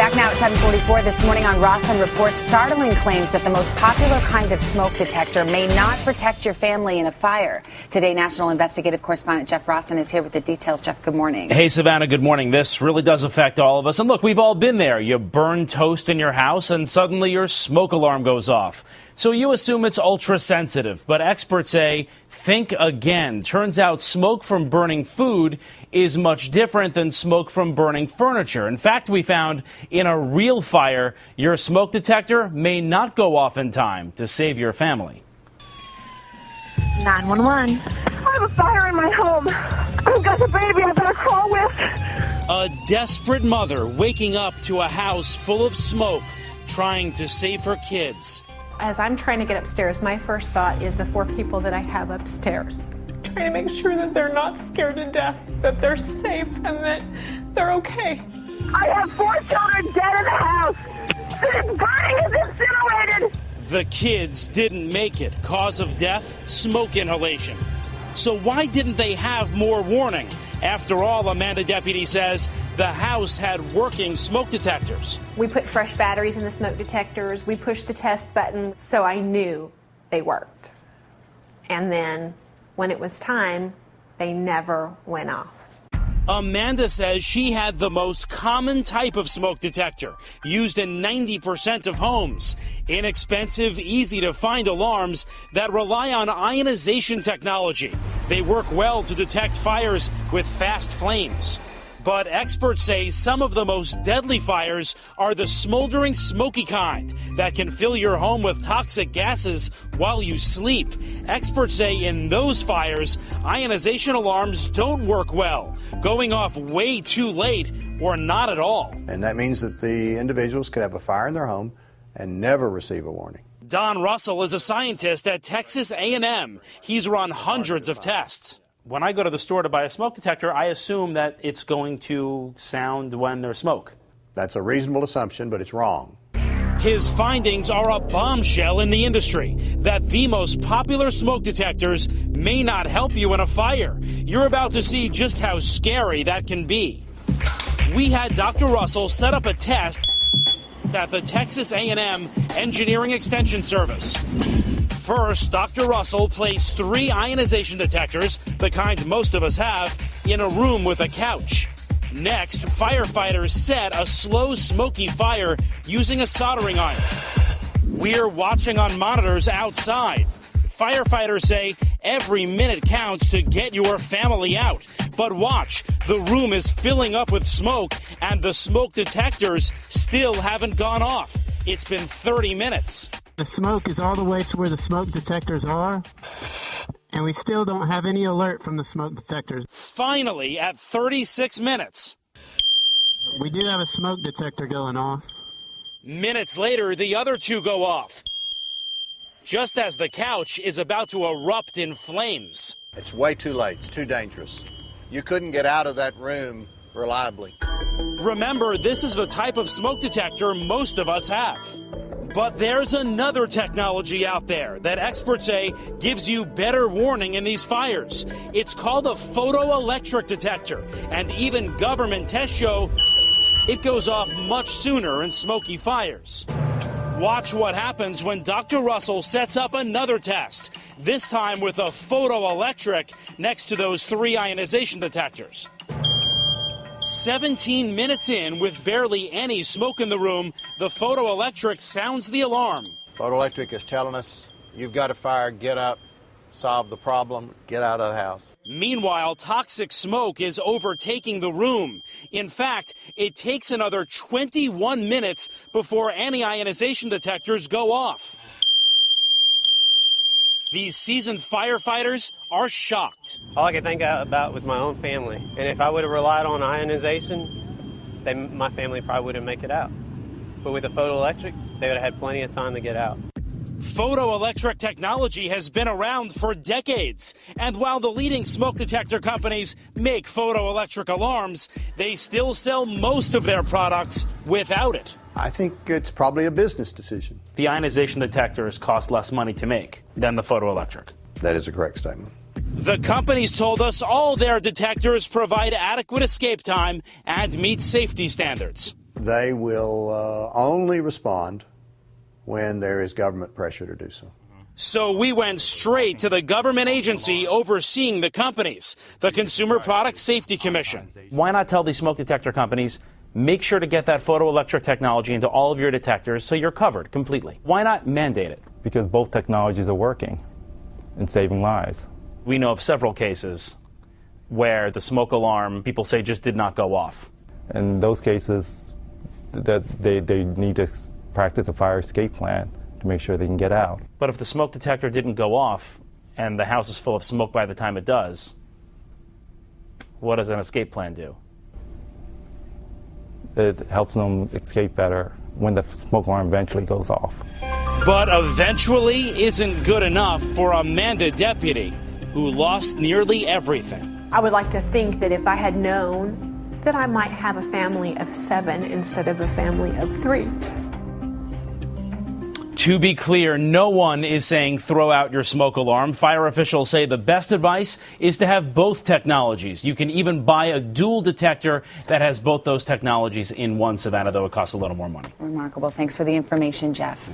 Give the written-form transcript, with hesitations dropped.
Back now at 7:44 this morning on Rossen reports startling claims that the most popular kind of smoke detector may not protect your family in a fire. Today, national investigative correspondent Jeff Rossen is here with the details. Jeff, good morning. Hey, Savannah, good morning. This really does affect all of us. And look, we've all been there. You burn toast in your house and suddenly your smoke alarm goes off. So you assume it's ultra sensitive, but experts say, think again. Turns out smoke from burning food is much different than smoke from burning furniture. In fact, we found in a real fire, your smoke detector may not go off in time to save your family. 911. I have a fire in my home. I've got a baby I better call with. A desperate mother waking up to a house full of smoke, trying to save her kids. As I'm trying to get upstairs, my first thought is the 4 people that I have upstairs. Trying to make sure that they're not scared to death, that they're safe, and that they're okay. I have 4 children dead in the house. This body is incinerated. The kids didn't make it. Cause of death, smoke inhalation. So why didn't they have more warning? After all, Amanda Deputy says the house had working smoke detectors. We put fresh batteries in the smoke detectors. We pushed the test button, so I knew they worked. And then when it was time, they never went off. Amanda says she had the most common type of smoke detector, used in 90% of homes. Inexpensive, easy to find alarms that rely on ionization technology. They work well to detect fires with fast flames. But experts say some of the most deadly fires are the smoldering, smoky kind that can fill your home with toxic gases while you sleep. Experts say in those fires, ionization alarms don't work well, going off way too late or not at all. And that means that the individuals could have a fire in their home and never receive a warning. Don Russell is a scientist at Texas A&M. He's run hundreds of tests. When I go to the store to buy a smoke detector, I assume that it's going to sound when there's smoke. That's a reasonable assumption, but it's wrong. His findings are a bombshell in the industry that the most popular smoke detectors may not help you in a fire. You're about to see just how scary that can be. We had Dr. Russell set up a test at the Texas A&M Engineering Extension Service. First, Dr. Russell placed 3 ionization detectors, the kind most of us have, in a room with a couch. Next, firefighters set a slow, smoky fire using a soldering iron. We're watching on monitors outside. Firefighters say every minute counts to get your family out. But watch, the room is filling up with smoke, and the smoke detectors still haven't gone off. It's been 30 minutes. The smoke is all the way to where the smoke detectors are, and we still don't have any alert from the smoke detectors. Finally, at 36 minutes. We do have a smoke detector going off. Minutes later, the other 2 go off, just as the couch is about to erupt in flames. It's way too late. It's too dangerous. You couldn't get out of that room reliably. Remember, this is the type of smoke detector most of us have. But there's another technology out there that experts say gives you better warning in these fires. It's called a photoelectric detector, and even government tests show it goes off much sooner in smoky fires. Watch what happens when Dr. Russell sets up another test, this time with a photoelectric next to those 3 ionization detectors. 17 minutes in, with barely any smoke in the room, the photoelectric sounds the alarm. Photoelectric is telling us, you've got a fire, get up, solve the problem, get out of the house. Meanwhile, toxic smoke is overtaking the room. In fact, it takes another 21 minutes before any ionization detectors go off. These seasoned firefighters are shocked. All I could think about was my own family. And if I would have relied on ionization, then my family probably wouldn't make it out. But with the photoelectric, they would have had plenty of time to get out. Photoelectric technology has been around for decades. And while the leading smoke detector companies make photoelectric alarms, they still sell most of their products without it. I think it's probably a business decision. The ionization detectors cost less money to make than the photoelectric. That is a correct statement. The companies told us all their detectors provide adequate escape time and meet safety standards. They will only respond when there is government pressure to do so. So we went straight to the government agency overseeing the companies, the Consumer Product Safety Commission. Why not tell these smoke detector companies, make sure to get that photoelectric technology into all of your detectors so you're covered completely? Why not mandate it? Because both technologies are working and saving lives. We know of several cases where the smoke alarm, people say, just did not go off. In those cases, that they need to practice a fire escape plan to make sure they can get out. But if the smoke detector didn't go off and the house is full of smoke by the time it does, what does an escape plan do? It helps them escape better when the smoke alarm eventually goes off. But eventually isn't good enough for Amanda deputy who lost nearly everything. I would like to think that if I had known that I might have a family of 7 instead of a family of 3. To be clear, no one is saying throw out your smoke alarm. Fire officials say the best advice is to have both technologies. You can even buy a dual detector that has both those technologies in one, Savannah, though it costs a little more money. Remarkable. Thanks for the information, Jeff.